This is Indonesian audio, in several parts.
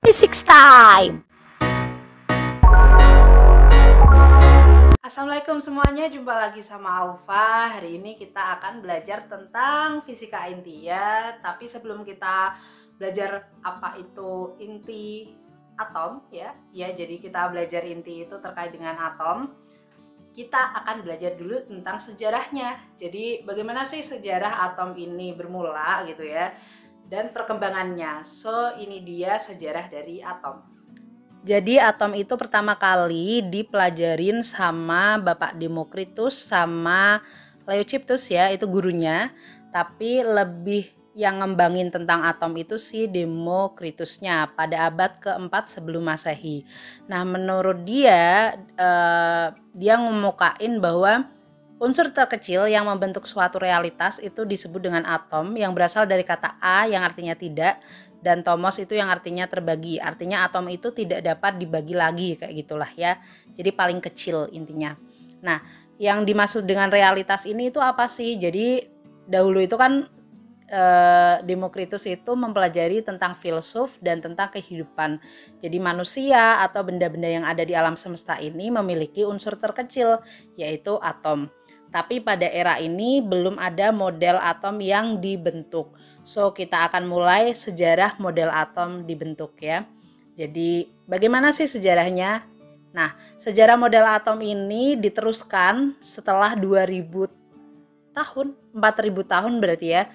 Physics time. Assalamualaikum semuanya, jumpa lagi sama Aufa. Hari ini kita akan belajar tentang fisika inti ya. Tapi sebelum kita belajar apa itu inti atom ya, jadi kita belajar inti itu terkait dengan atom. Kita akan belajar dulu tentang sejarahnya. Jadi bagaimana sih sejarah atom ini bermula gitu ya, dan perkembangannya. So ini dia sejarah dari atom. Jadi atom itu pertama kali dipelajarin sama Bapak Demokritus sama Leucippus ya, itu gurunya. Tapi lebih yang ngembangin tentang atom itu si Demokritusnya pada abad keempat sebelum Masehi. Nah menurut dia, dia ngemukain bahwa unsur terkecil yang membentuk suatu realitas itu disebut dengan atom, yang berasal dari kata A yang artinya tidak, dan tomos itu yang artinya terbagi. Artinya atom itu tidak dapat dibagi lagi, kayak gitulah ya. Jadi paling kecil intinya. Nah, yang dimaksud dengan realitas ini itu apa sih? Jadi dahulu itu kan Demokritus itu mempelajari tentang filsuf dan tentang kehidupan. Jadi manusia atau benda-benda yang ada di alam semesta ini memiliki unsur terkecil, yaitu atom. Tapi pada era ini belum ada model atom yang dibentuk. So kita akan mulai sejarah model atom dibentuk ya. Jadi bagaimana sih sejarahnya? Nah, sejarah model atom ini diteruskan setelah 2000 tahun, 4000 tahun berarti ya.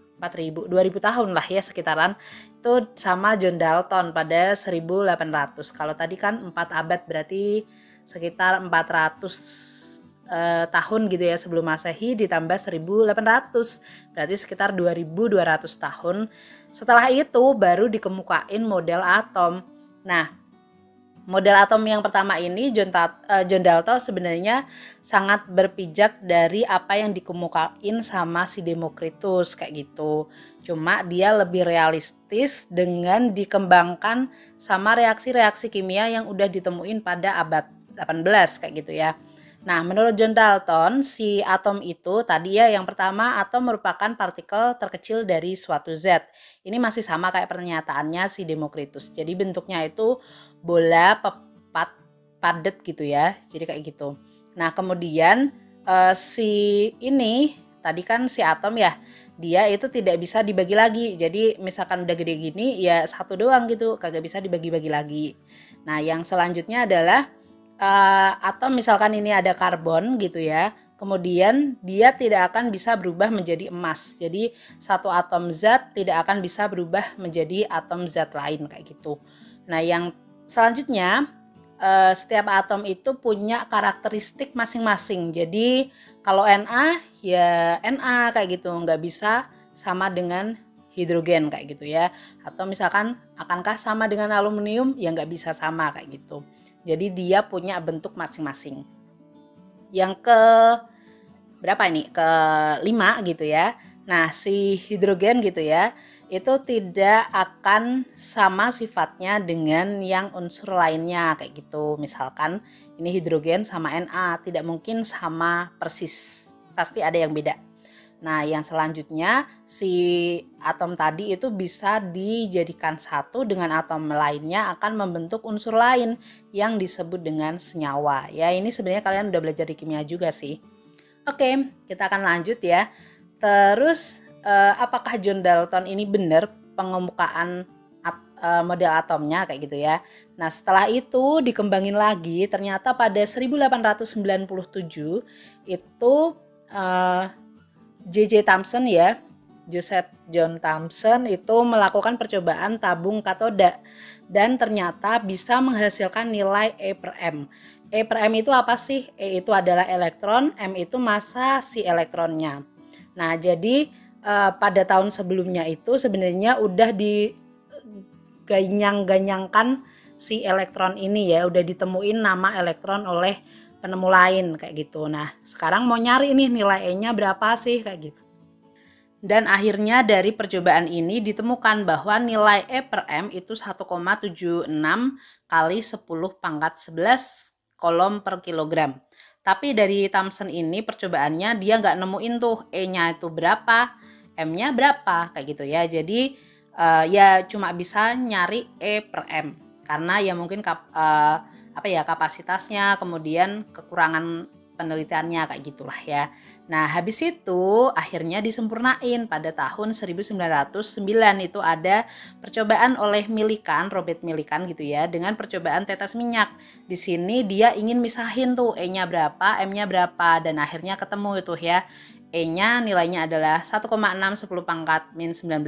2000 tahun lah ya sekitaran. Itu sama John Dalton pada 1800. Kalau tadi kan 4 abad berarti sekitar 400 tahun gitu ya sebelum Masehi ditambah 1800, berarti sekitar 2200 tahun. Setelah itu baru dikemukain model atom. Nah, model atom yang pertama ini John Dalton sebenarnya sangat berpijak dari apa yang dikemukain sama si Demokritus kayak gitu. Cuma dia lebih realistis dengan dikembangkan sama reaksi-reaksi kimia yang udah ditemuin pada abad 18 kayak gitu ya. Nah, menurut John Dalton, si atom itu tadi ya yang pertama, atom merupakan partikel terkecil dari suatu zat. Ini masih sama kayak pernyataannya si Demokritus. Jadi bentuknya itu bola padat gitu ya. Jadi kayak gitu. Nah, kemudian si ini tadi kan si atom ya, dia itu tidak bisa dibagi lagi. Jadi misalkan udah gede gini ya satu doang gitu, kagak bisa dibagi-bagi lagi. Nah, yang selanjutnya adalah atau misalkan ini ada karbon gitu ya, kemudian dia tidak akan bisa berubah menjadi emas. Jadi satu atom zat tidak akan bisa berubah menjadi atom zat lain kayak gitu. Nah yang selanjutnya, setiap atom itu punya karakteristik masing-masing. Jadi kalau Na ya Na kayak gitu, nggak bisa sama dengan hidrogen kayak gitu ya. Atau misalkan akankah sama dengan aluminium, ya nggak bisa sama kayak gitu. Jadi dia punya bentuk masing-masing. Yang ke berapa ini? Ke-5 gitu ya. Nah, si hidrogen gitu ya, itu tidak akan sama sifatnya dengan yang unsur lainnya kayak gitu. Misalkan ini hidrogen sama Na, tidak mungkin sama persis. Pasti ada yang beda. Nah, yang selanjutnya si atom tadi itu bisa dijadikan satu dengan atom lainnya akan membentuk unsur lain yang disebut dengan senyawa. Ya, ini sebenarnya kalian udah belajar di kimia juga sih. Oke, kita akan lanjut ya. Terus apakah John Dalton ini benar pengemukaan model atomnya kayak gitu ya. Nah, setelah itu dikembangin lagi, ternyata pada 1897 itu J.J. Thomson ya, Joseph John Thomson itu melakukan percobaan tabung katoda dan ternyata bisa menghasilkan nilai E per M. E per M itu apa sih? E itu adalah elektron, M itu massa si elektronnya. Nah, jadi pada tahun sebelumnya itu sebenarnya udah diganyang-ganyangkan si elektron ini ya, udah ditemuin nama elektron oleh penemu lain kayak gitu. Nah, sekarang mau nyari nih nilai E-nya berapa sih kayak gitu. Dan akhirnya dari percobaan ini ditemukan bahwa nilai E per M itu 1,76 kali 10 pangkat 11 kolom per kilogram. Tapi dari Thomson ini percobaannya dia nggak nemuin tuh E-nya itu berapa, M-nya berapa kayak gitu ya. Jadi ya cuma bisa nyari E per M karena ya mungkin kapasitasnya, kemudian kekurangan penelitiannya kayak gitulah ya. Nah, habis itu akhirnya disempurnain pada tahun 1909 itu ada percobaan oleh Millikan, Robert Millikan gitu ya, dengan percobaan tetes minyak. Di sini dia ingin misahin tuh E-nya berapa, M-nya berapa, dan akhirnya ketemu itu ya. E-nya nilainya adalah 1,6 10 pangkat min 19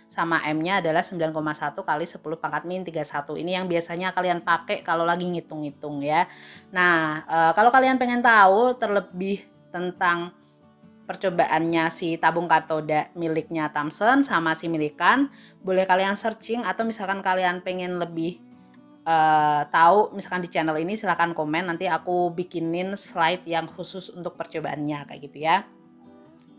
sama M-nya adalah 9,1 kali 10 pangkat min 31. Ini yang biasanya kalian pakai kalau lagi ngitung-ngitung ya. Nah, kalau kalian pengen tahu terlebih tentang percobaannya si tabung katoda miliknya Thomson sama si Millikan, boleh kalian searching, atau misalkan kalian pengen lebih tahu misalkan di channel ini silahkan komen, nanti aku bikinin slide yang khusus untuk percobaannya kayak gitu ya.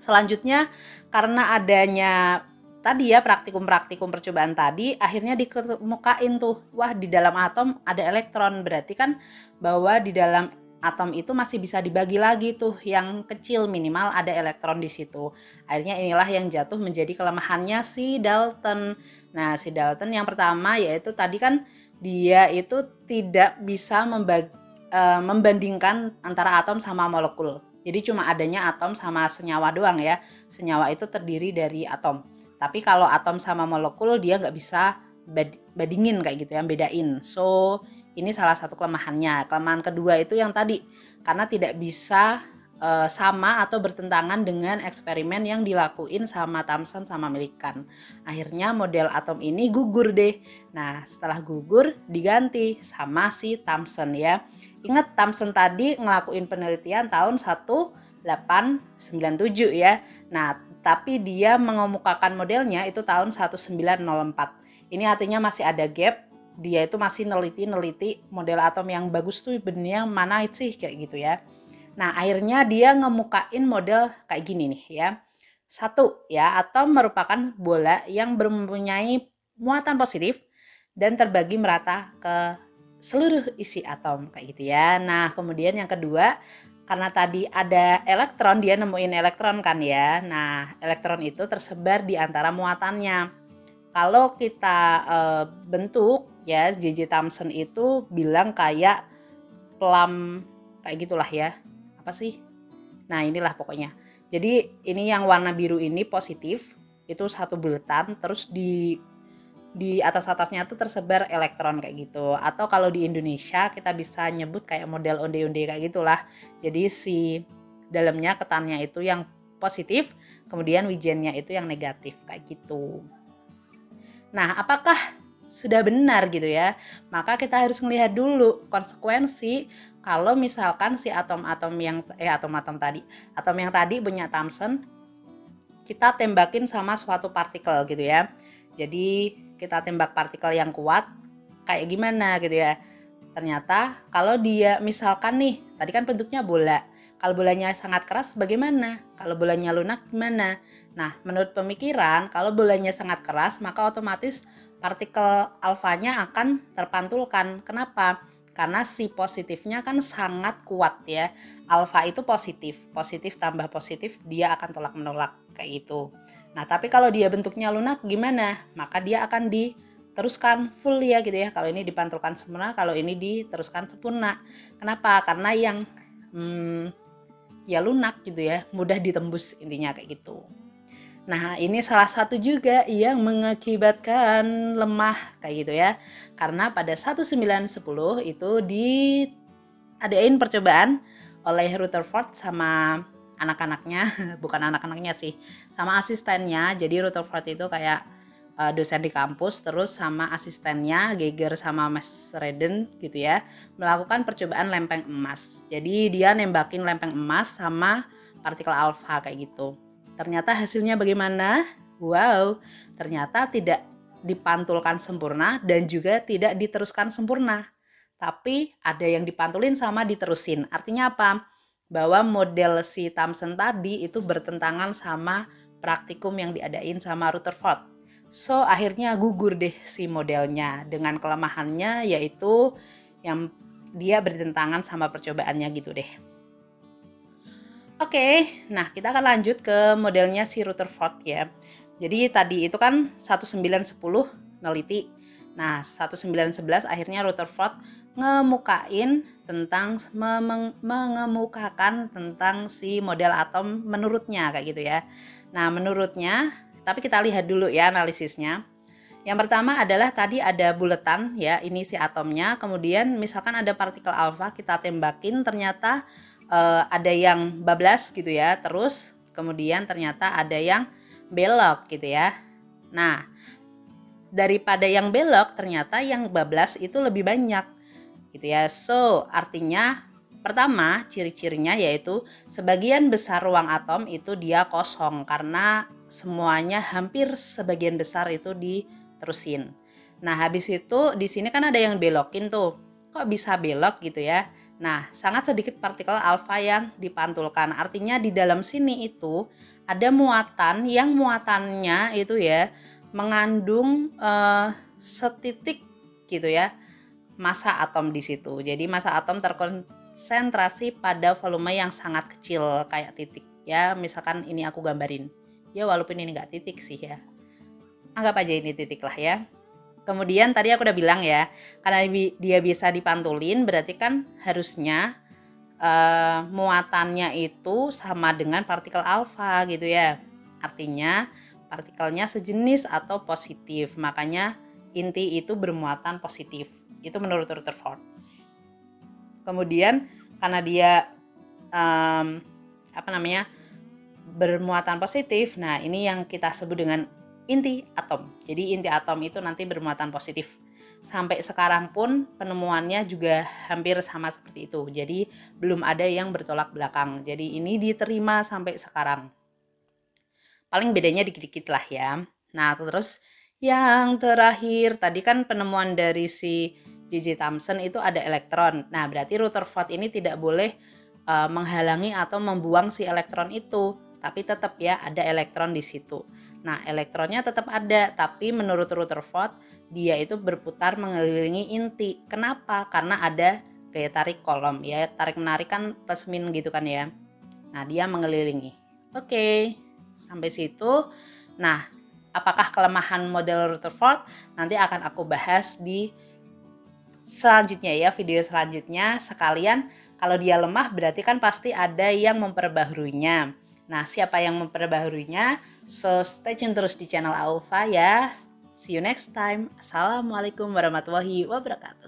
Selanjutnya karena adanya tadi ya praktikum-praktikum percobaan tadi, akhirnya dikemukain tuh, wah di dalam atom ada elektron, berarti kan bahwa di dalam atom itu masih bisa dibagi lagi tuh yang kecil, minimal ada elektron di situ. Akhirnya inilah yang jatuh menjadi kelemahannya si Dalton. Nah, si Dalton yang pertama yaitu tadi kan dia itu tidak bisa membandingkan antara atom sama molekul. Jadi cuma adanya atom sama senyawa doang ya. Senyawa itu terdiri dari atom. Tapi kalau atom sama molekul dia nggak bisa bandingin kayak gitu ya, bedain. So ini salah satu kelemahannya. Kelemahan kedua itu yang tadi, karena tidak bisa sama atau bertentangan dengan eksperimen yang dilakuin sama Thomson sama Millikan. Akhirnya model atom ini gugur deh. Nah, setelah gugur diganti sama si Thomson ya. Ingat Thomson tadi ngelakuin penelitian tahun 1897 ya. Nah, tapi dia mengemukakan modelnya itu tahun 1904. Ini artinya masih ada gap. Dia itu masih neliti model atom yang bagus tuh benarnya mana sih kayak gitu ya. Nah, akhirnya dia ngemukain model kayak gini nih ya. Satu ya, atom merupakan bola yang mempunyai muatan positif dan terbagi merata ke seluruh isi atom kayak gitu ya. Nah, kemudian yang kedua, karena tadi ada elektron, dia nemuin elektron kan ya. Nah, elektron itu tersebar di antara muatannya. Kalau kita bentuk ya, J.J. Thomson itu bilang kayak plum kayak gitulah ya. Apa sih? Nah, inilah pokoknya. Jadi ini yang warna biru ini positif, itu satu bulatan, terus di atas-atasnya tuh tersebar elektron kayak gitu. Atau kalau di Indonesia kita bisa nyebut kayak model onde-onde kayak gitulah. Jadi si dalamnya ketannya itu yang positif, kemudian wijennya itu yang negatif kayak gitu. Nah, apakah sudah benar gitu ya? Maka kita harus melihat dulu konsekuensi kalau misalkan si atom yang tadi punya Thomson kita tembakin sama suatu partikel gitu ya. Jadi kita tembak partikel yang kuat kayak gimana gitu ya. Ternyata kalau dia misalkan nih, tadi kan bentuknya bola. Kalau bolanya sangat keras bagaimana? Kalau bolanya lunak gimana? Nah, menurut pemikiran kalau bolanya sangat keras maka otomatis partikel alfanya akan terpantulkan. Kenapa? Karena si positifnya kan sangat kuat ya. Alfa itu positif tambah positif dia akan tolak-menolak kayak gitu. Nah, tapi kalau dia bentuknya lunak gimana? Maka dia akan diteruskan full ya gitu ya. Kalau ini dipantulkan sempurna, kalau ini diteruskan sempurna. Kenapa? Karena yang ya lunak gitu ya, mudah ditembus intinya kayak gitu. Nah, ini salah satu juga yang mengakibatkan lemah kayak gitu ya. Karena pada 1910 itu diadain percobaan oleh Rutherford sama anak-anaknya, bukan anak-anaknya sih, sama asistennya. Jadi Rutherford itu kayak dosen di kampus, terus sama asistennya Geiger sama Mas Redden gitu ya, melakukan percobaan lempeng emas. Jadi dia nembakin lempeng emas sama partikel alfa kayak gitu. Ternyata hasilnya bagaimana? Wow, ternyata tidak dipantulkan sempurna dan juga tidak diteruskan sempurna. Tapi ada yang dipantulin sama diterusin. Artinya apa? Bahwa model si Thomson tadi itu bertentangan sama praktikum yang diadain sama Rutherford. So akhirnya gugur deh si modelnya dengan kelemahannya yaitu yang dia bertentangan sama percobaannya gitu deh. Oke, nah kita akan lanjut ke modelnya si Rutherford ya. Jadi tadi itu kan 1910 neliti. Nah, 1911 akhirnya Rutherford mengemukakan tentang si model atom menurutnya kayak gitu ya. Nah, menurutnya, tapi kita lihat dulu ya analisisnya. Yang pertama adalah tadi ada buletan ya, ini si atomnya. Kemudian misalkan ada partikel alfa, kita tembakin, ternyata ada yang bablas gitu ya. Terus kemudian ternyata ada yang belok gitu ya. Nah, daripada yang belok ternyata yang bablas itu lebih banyak gitu ya. So, artinya pertama ciri-cirinya yaitu sebagian besar ruang atom itu dia kosong karena semuanya hampir sebagian besar itu diterusin. Nah, habis itu di sini kan ada yang belokin tuh. Kok bisa belok gitu ya? Nah, sangat sedikit partikel alfa yang dipantulkan. Artinya di dalam sini itu ada muatan yang muatannya itu ya mengandung setitik gitu ya massa atom di situ. Jadi massa atom terkonsentrasi pada volume yang sangat kecil kayak titik ya. Misalkan ini aku gambarin. Ya walaupun ini nggak titik sih ya. Anggap aja ini titik lah ya. Kemudian tadi aku udah bilang ya, karena dia bisa dipantulin berarti kan harusnya muatannya itu sama dengan partikel alfa gitu ya. Artinya partikelnya sejenis atau positif. Makanya inti itu bermuatan positif. Itu menurut Rutherford. Kemudian karena dia bermuatan positif, nah ini yang kita sebut dengan inti atom. Jadi inti atom itu nanti bermuatan positif. Sampai sekarang pun penemuannya juga hampir sama seperti itu. Jadi belum ada yang bertolak belakang. Jadi ini diterima sampai sekarang. Paling bedanya dikit-dikit lah ya. Nah, terus yang terakhir tadi kan penemuan dari si J.J. Thomson itu ada elektron. Nah, berarti Rutherford ini tidak boleh menghalangi atau membuang si elektron itu, tapi tetap ya ada elektron di situ. Nah, elektronnya tetap ada, tapi menurut Rutherford dia itu berputar mengelilingi inti. Kenapa? Karena ada gaya tarik kolom ya, tarik menarik kan plus min gitu kan ya. Nah, dia mengelilingi. Oke, sampai situ. Nah, apakah kelemahan model Rutherford? Nanti akan aku bahas di selanjutnya ya, video selanjutnya. Sekalian kalau dia lemah berarti kan pasti ada yang memperbaharuinya. Nah, siapa yang memperbaharuinya? So, stay tune terus di channel Aufa ya. See you next time. Assalamualaikum warahmatullahi wabarakatuh.